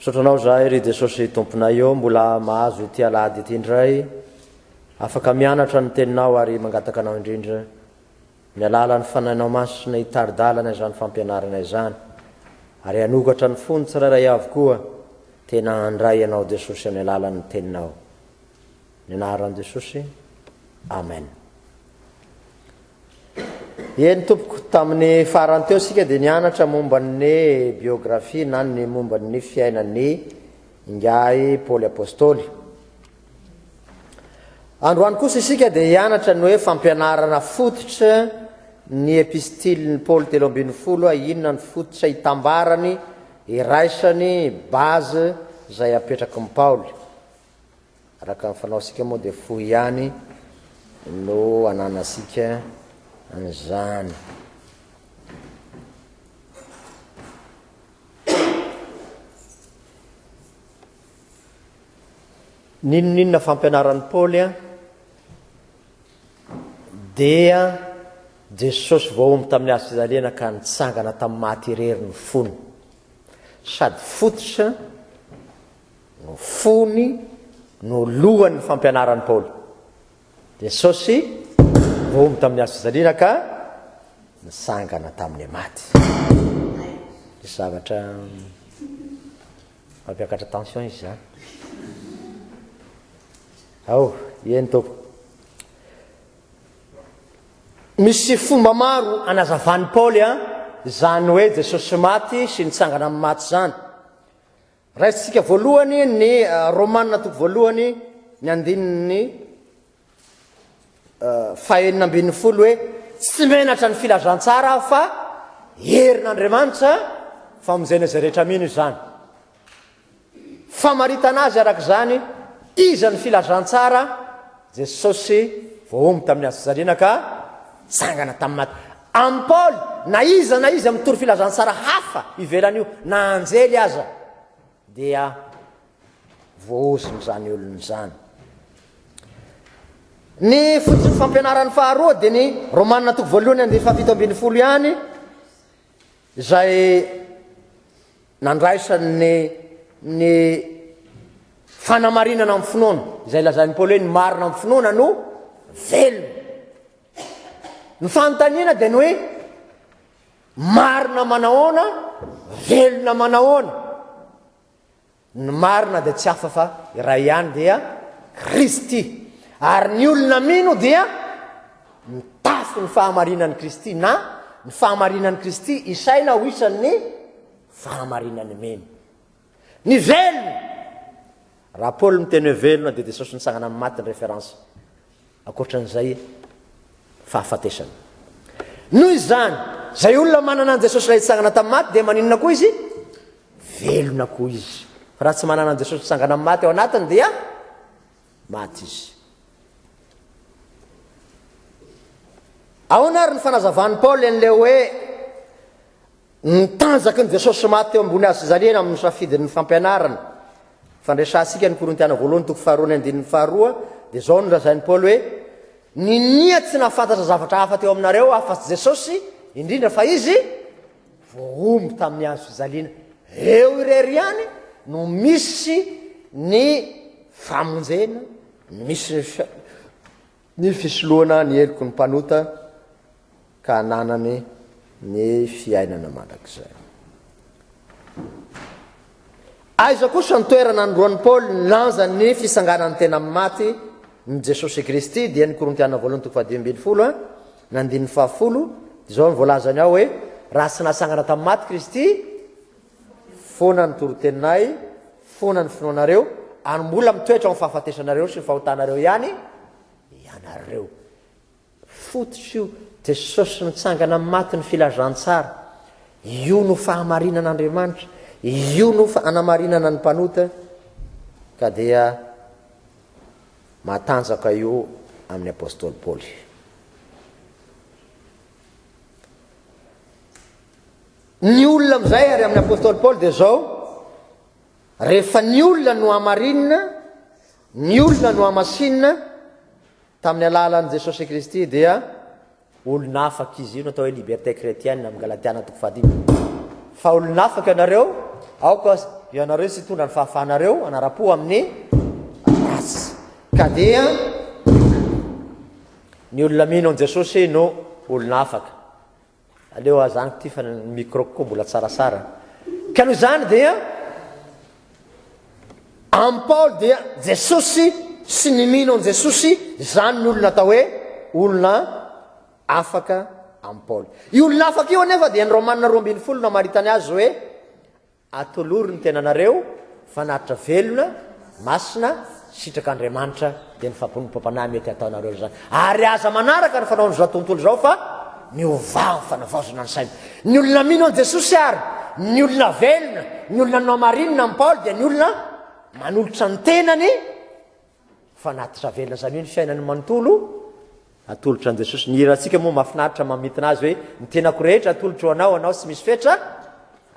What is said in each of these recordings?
Sotranao zahay ry Jesosy tomponay eo mbola mahazo ity alady ity indray afaka mianatra ny teninao ary mangataka anao indrindra ny alalan'ny fanainao masina itaridalana izany fampianarana izany ary anokatra ny fony tsirairay avy koa tena andray ianao Jesosy amin'ny alalan'ny teninao ny anaran'i Jesosy amen. Eny tompoko tamin'ny farany teo sika dia nianatra momba ny biografia na ny momba ny fiainan'ny ingay Paoly apôstôly. Androany kosa isika dia hianatra ny hoe fampianarana fototra ny epistiliny Paoly 3:10 inona ny fototra hitambarany iraisany bazy izay apetraky ny Paoly. Araka ny fanao sika moa dia fohy ihany no ananasika an'izany. Ninonninona fampianaran'ny Paoly dia Jesosy voaomby tamin'ny hazo fijaliana ka nitsangana tamin'ny maty irery ny fony, sady fototra no fony no lohan'ny fampianaran'ny Paoly. Jesosy voaomby tamin'ny hazo fijaliana ka nitsangana tamin'ny maty. Ny zavatra mampiakatra tension izy zany. Eny tompoko. Misy fomba maro anazavan'ny Paoly zany hoe Jesosy maty sy nitsangana amin'ny maty zany. Raisitsika voalohany ny Romanina toko voalohany ny andininy 9:40 hoe tsy menatra ny filazantsara fa herin'Andriamanitra famonjena izay rehetra mino izany. Famaritana azy arak'izany iza ny filazantsara Jesosy voaomby tamin'ny hazo fijaliana ka tsangana tamin'ny maty. Amin'ny Paoly na iza mitory filazantsara hafa ivelan'io na anjely aza dia voaoziny zany olony zany. Ny fototra fampianaran'ny faharoa dia ny Romanina toko voalohany 7:20 ihany izay nandraisany ny fanamarinana amin'ny finoana izay lazan'ny Paoly hoe ny marina amin'ny finoana no velona. Ny fanontaniana dia ny hoe marina manahoana, velona manahoana. Ny marina dia tsy hafa fa iray ihany dia Kristy, ary ny olona mino dia mitafy ny fahamarinan'i Kristy na ny fahamarinan'i Kristy isaina ho isan'ny fahamarinan'ny mino. Ny velona, raha Paoly miteny hoe velona dia Jesosy nitsangana amin'ny maty ny référence. Ankoatran'izay fahafatesana. Noho izany, zay olona manana an Jesosy ilay nitsangana tamin'ny maty dia maninona koa izy? Velona koa izy. Fa raha tsy manana an Jesosy nitsangana amin'ny maty ao anatiny dia maty izy. Ahoana ary ny fanazavan'ny Paoly an'ilay hoe nitanjaky ny Jesosy maty eo ambony hazo fijaliana amin'ny safidin'ny fampianarana. Fandresasika ny Korintiana voalohany toko 2:2 dia zao no lazain'ny Paoly hoe ninia tsy nahafantatra zavatra hafa teo aminareo afa-tsy Jesosy indrindra fa izy voaomby tamin'ny hazo fijaliana. Eo irery ihany no misy ny famonjena, misy ny fisoloana ny eloko ny mpanota ka nanany ny fiainana mandrakizay. Aiza kosa ny toerana androan'ny Paoly nilanja ny fisanganany tena amin'ny maty ny Jesosy Kristy dia ny Korintiana voalohany toko 12 ny 9:10 izao ny voalazany ao hoe raha tsy nasangana tamin'ny maty Kristy foana ny toroteninay, foana ny finoanareo, ary mbola mitoetra amin'ny fahafatesanareo sy ny fahotanareo ihany ianareo. Fototra io Jesosy nitsangana amin'ny maty ny filazantsara. Io no fahamarinan'Andriamanitra, io no anamarinana ny mpanota ka dia matanjaka io amin'ny apôstôly Paoly. Ny olona amin'izay ary amin'ny apôstôly Paoly dia zao, rehefa ny olona no hamarinina, ny olona no hamasinina tamin'ny alalan'i Jesosy Kristy dia olona afaka izy. Io no atao hoe liberté chrétienne amin'ny Galatiana toko 5. Fa olona afaka ianareo, aoka ianareo sy hitondra ny fahafahanareo anara-po amin'ny ratsy ka dia ny olona mino an Jesosy no olona afaka aleo azany ty fa ny micro koa mbola tsaratsara ka noho zany dia am Paoly dia Jesosy sy ny mino an Jesosy zany ny olona atao hoe olona afaka am Paoly io olona afaka io anefa dia ny Romanina 12 no maritany azy hoe atolory ny tenanareo fanatitra velona masina sitrakan'Andriamanitra dia ny fampompampanay mety ataonareo zany ary aza manaraka ny fanaony zao tontolo zao fa miovao fanavaozana ny saina ny olona mino an Jesosy ary ny olona velona ny olona no marinina am Paoly dia ny olona manolotra ny tenany fanatitra velona zany hoe ny fiainany manontolo atolotra an Jesosy ny iratsika moa mahafinaritra mamitina azy hoe ny tenako rehetra atolotra anao tsy misy fetra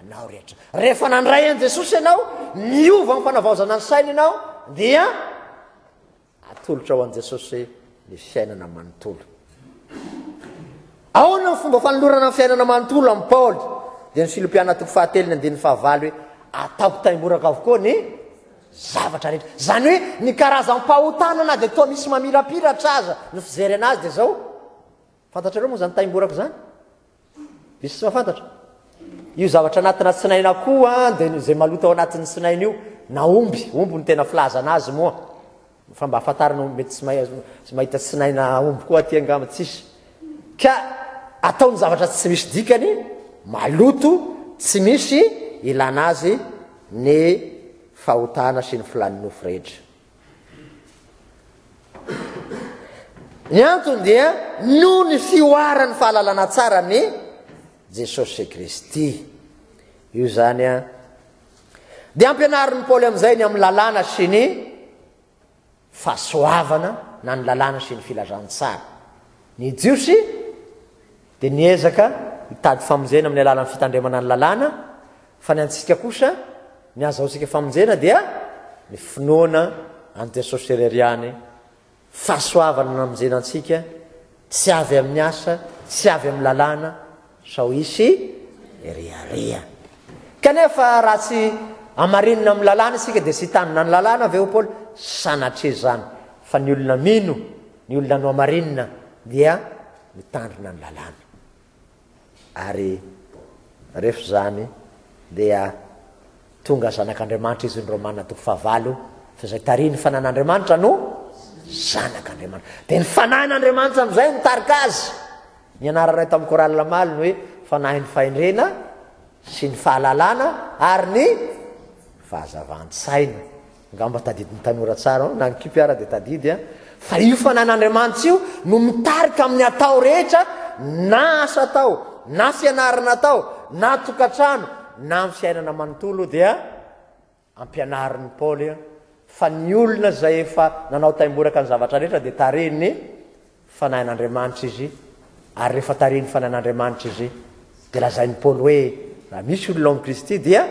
anao rehetra rehefa nandray an Jesosy ianao miova ny fanavaozana ny saina ianao dia atolotra ao an Jesosy ny fiainana manontolo ahoana ny fomba fanolorana ny fiainana manontolo am Paoly dia ny Filipiana 4:7 hoe ataoko taimboraka avokoa ny zavatra rehetra zany hoe ny karazam-pahotanana dia toa misy mamirapiratra aza ny fijery anazy dia zao fantatrareo moa zany taimborako zany misy tsy mahafantatra io zavatra anatina tsinaina koa dia zay maloto ao anatin'ny tsinaina io na omby ny tena filaza anazy moa fa mba afantarana mety tsy mahita tsinaina omby koa aty angamba tsisy ka ataony zavatra tsy misy dikany maloto tsy misy ilana azy ny fahotana sy ny filaninofo rehetra ny antony dia noho ny fioarany fahalalana tsara ny Jesosy Kristy io zany a dia ampianarin'ny Paoly amin'izay ny amin'ny lalàna sy ny fahasoavana na ny lalàna sy ny filazantsara ny jiosy dia niezaka hitady famonjena amin'ny alalan'ny fitandremana ny lalàna fa ny antsika kosa ny azahoantsika famonjena dia ny finoana an Jesosy reriany fahasoavana ny amonjena antsika tsy avy amin'ny asa tsy avy amin'ny lalàna sao isy riaria kanefa raha tsy amarinina amin'ny lalàna isika dia sy hitanina ny lalàna avy eo Paoly sanatria zany fa ny olona mino ny olona no amarinina dia mitandrina ny lalàna ary rehefa zany dia tonga zanak'Andriamanitra izy ny Romanina 9 fa zay tariny fanan'Andriamanitra no zanak'Andriamanitra dia ny fanahin'Andriamanitra amin'izay mitarika azy ny anara ray tamin'ny Korale Lamaly ny hoe fanahy ny fahendrena sy ny fahalalana ary ny fahazavan-tsaina ngamba tadidiny tanora tsara na nkipy ara dia tadidy fa io fanahin'Andriamanitra io no mitarika amin'ny atao rehetra na asa atao na fianarana atao na tokatrano na amin'ny fiainana manontolo dia ampianarin'ny Paoly fa ny olona zay efa nanao taimboraka ny zavatra rehetra dia tariny fanahin'Andriamanitra izy ary rehefa tariny fanahin'Andriamanitra izy dia lazain'ny Paoly hoe raha misy olona amin'ny Kristy dia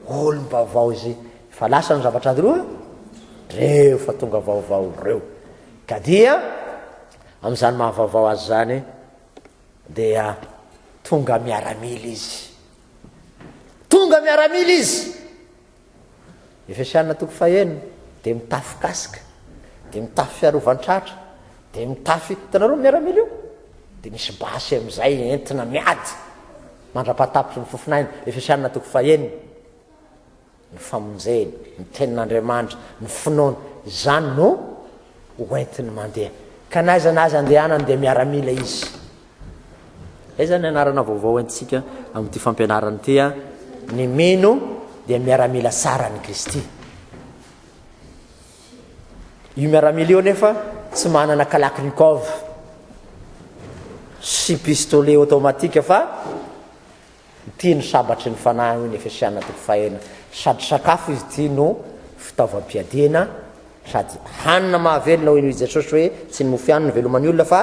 olom-baovao izy fa lasa ny zavatra roa reo fa tonga vaovao reo ka dia amin'izany mahavaovao azy zany dia tonga miaramila izy Efesiana 4:1 dia mitafy kasika dia mitafy fiarovantratra dia mitafy hitanareo miaramila io dia misy basy amin'izay entina miady mandra-patapitry ny fofinaina Efesiana 4:1 ny famonjena ny tenin'Andriamanitra ny finoana zany no hoentiny mandeha ka naiza nazy andehanany dia miaramila izy zany anarana vaovao entsika amin'ity fampianarana ity ny mino dia miaramila tsara ny Kristy io miaramila io nefa tsy manana kalaknikov sy pistolet automatique fa ity ny sabatry ny fanahy io ny Efesiana 4:1 sady sakafo izy ity no fitaovam-piadiana sady hanina mahavelona hoy Jesosy hoe tsy ny mofianina velomany olona fa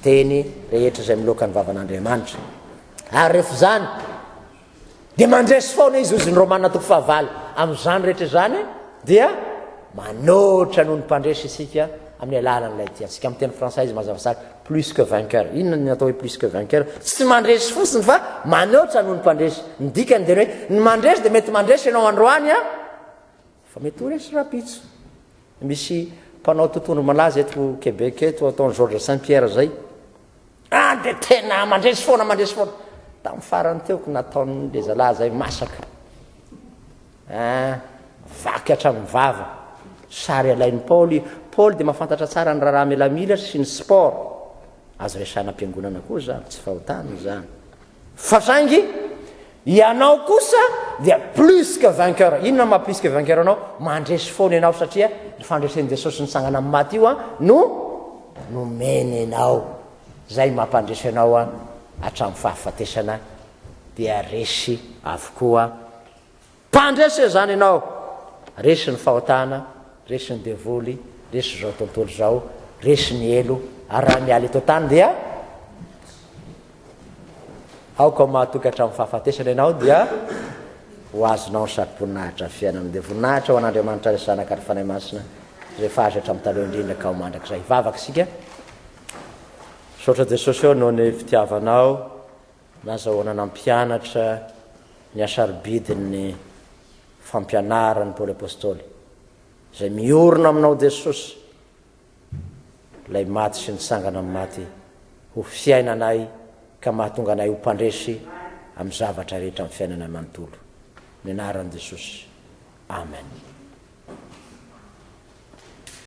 teny rehetra zay miloaka ny vavan'Andriamanitra ary rehefa zany dia mandresy foana izy ozy ny Romanina 9 amin'izany rehetra zany dia manoatra noho ny mpandresy isika amin'ny alalan'ilay ty antsika amin'ny teny frantsay izy mazava tsara plus que vainqueur. Inona ny atao hoe plus que vainqueur? Tsy mandresy fotsiny fa maneotra noho ny mpandresy. Ny dikany dia hoe ny mandresy dia mety mandresy ianao androany a fa mety ho resy rapitso. Misy mpanao tontolo malaza eto Québec eto ataony Georges Saint-Pierre zay. Dia tena mandresy foana tamin'ny farany teoko nataony le zalahy zay masaka. Vaky hatramin'ny vava. Sary alain'ny Paul dia mahafantatra tsara ny raharaha milamila sy ny sport. Azo resana am-piangonana koa zany, tsy fahotana zany. Fa saingy ianao kosa dia plus que vainqueur. Inona ma plus que vainqueur anao? Mandresy foana ianao satria ny fandresen'i Jesosy nitsangana amin'ny maty io no meny ianao. Zay mampandresy ianao hatramin'ny fahafatesana dia resy avokoa mpandresy zany ianao. Resy ny fahotana, resy ny devoly, resy zao tontolo zao, resy ny elo, ary raha miala eto tany dia aoka mahatoky hatramin'ny fahafatesana ianao dia ho azonao ny sarom-poninahitra fiainana. Dia voninahitra ho an'Andriamanitra ry zanaka ry fanahy masina rehefa azy hatramin'ny taloha indrindra ka ho mandrakizay. Vavaka isika. Saotra Jesosy eo noho ny fitiavanao, nazahoana nampianatra ny asaribidiny fampianarany Paoly apôstôly zay miorona aminao Jesosy, lay maty sy nitsangana amin'ny maty ho fiainanay ka mahatonga anay ho mpandresy amin'ny zavatra rehetra amin'ny fiainana manontolo. Ny anaran'i Jesosy. Amen.